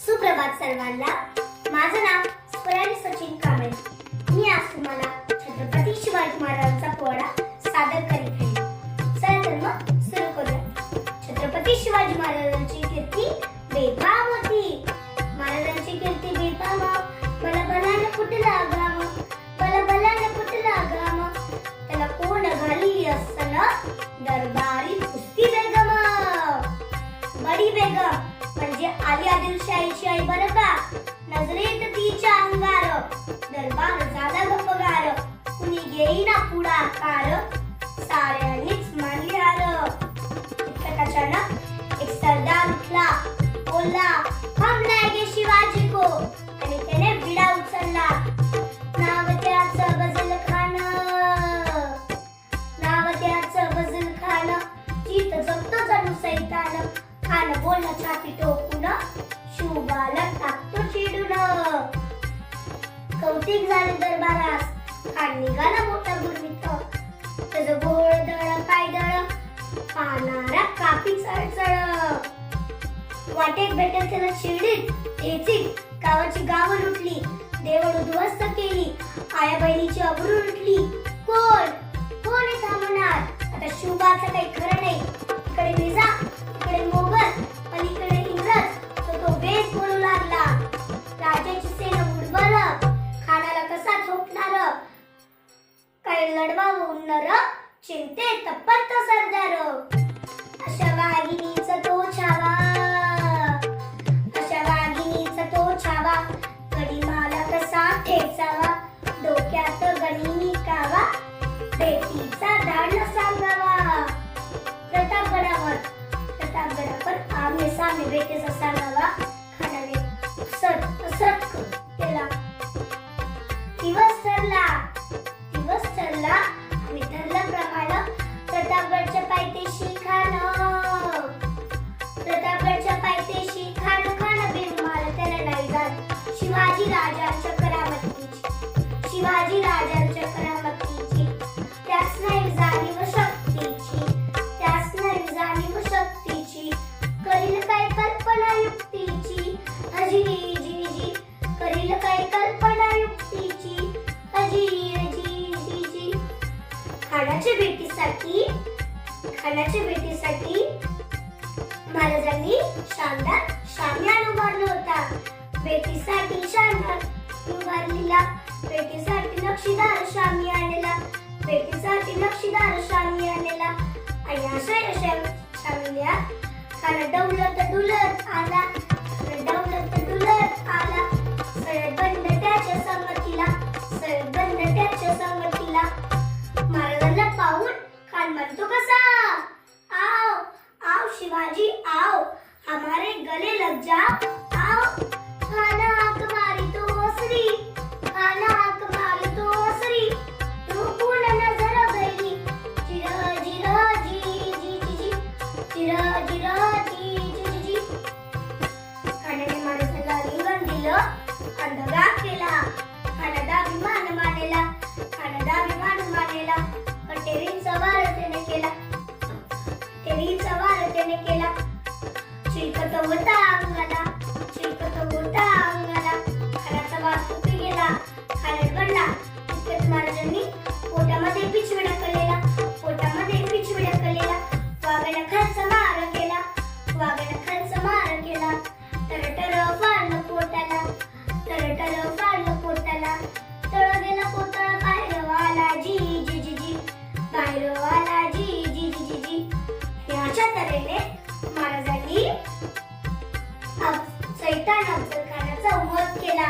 सुप्रभात सर्वांना. माझं नाव स्वराली सचिन कांबळे. मी आज तुम्हाला छत्रपती शिवाजी महाराजांचा पोवाडा सादर करीत आहे. चला तर मग सुरू करूया. छत्रपती शिवाजी महाराजांची कीर्ती बेफाम होती. महाराजांची कीर्ती बेफाम. मला बलाने कुठला गाम, मला बलाने कुठला गाम, त्याला कोण घाली असताना दरबारी कुस्ती बेगम. बडी बेगम म्हणजे आली आदिलशाहीची आई बरं का. नजरेत तिच्या अंगार दरबार झाला गप्पगार. कुणी घेईना पुढाकार, साऱ्यांनीच मानली हार. इतक्यात अचानक एक सरदार उठला, बोलला, हम लाएंगे शिवाजी को. आणि त्याने विडा उचलला. नाव त्याचं गजल खान, नाव त्याचं गजल खान. चित जगतो जणू सैतान. खान बोलला छाती टोकून, शिवबाला टाकतो चिडून. कौतिक झाले दरबारास, खान निघाला मोठा गुरमीत. त्याचं गोळ दळ पायदळ, पाहणारा कापी चळचळ. वाटेत भेटेल त्याला शिर्डीत एचिक गावाची गावं लुटली. देवळ उद्ध्वस्त केली, आया बहिणीची अब्रू लुटली. कोण कोण थांबणार आता शिवबाचं काही खरं नाही. इकडे निजाम, इकडे मोगल, पलीकडे इंग्रज. तो वेस बोलू लागला. राजाची सेना उडवलं, खानाला कसा झोपणार. काय लढवावं नर, चिंतेत तप्पत सरदार. अशा वाघिणीचा तो छावा, अशा वाघिणीचा तो छावा. गडिमाला कसा ठेचावा, डोक्यात गणी कावा. बेटीचा धाड सांगावा. प्रतापगडावर आम्ही सामने बेटीचा सांगावा. खानाने उसट केला. दिवस ठरला आणि ठरल्याप्रमाणे प्रतापगडच्या पायथ्याशी खान बिनमाल त्याला नाही जात. शिवाजी राजांच्या करामतीची त्यास नाही जाणीव शक्तीची. करील काय कल्पना युक्तीची, हजी जी करील काय कल्पना युक्तीची, हजी जी. खानाच्या भेटीसाठी महाराजांनी शानदार शामियाना उभारला होता. भेटीसाठी शानदार उभारलेला, भेटीसाठी नक्षीदार शामियानेला, आणि अशा शामियान्यात खाना डौलत डुलत आला. सरबंद त्याच्या संगतीला. महाराजांना पाहून खान म्हणतो कसा, आओ आओ शिवाजी आओ, हमारे गले लग जाओ. आओ. खाना हाक मारी तो ओसरी, रुकून नजर गैरी. जी. खानाने महाराजांना लिंगण दिलं, अंधगार केला. खानाचा अभिमान मानेला. कटेरींचा वार त्याने केला. शिल्पत होता अंगाला. खानाचा वार तुटून गेला. खाण्यात पडला. तितक्यात महाराजांनी पोटामध्ये पिचविडा केलेला. वाघाने खालचा मार केला. तरटर फाडलं पोटाला. तळ गेला पोतळा. बाहेरवाला जी. याच्या तऱ्हेने महाराजांनी सैतान अफजल खानाचा वध केला.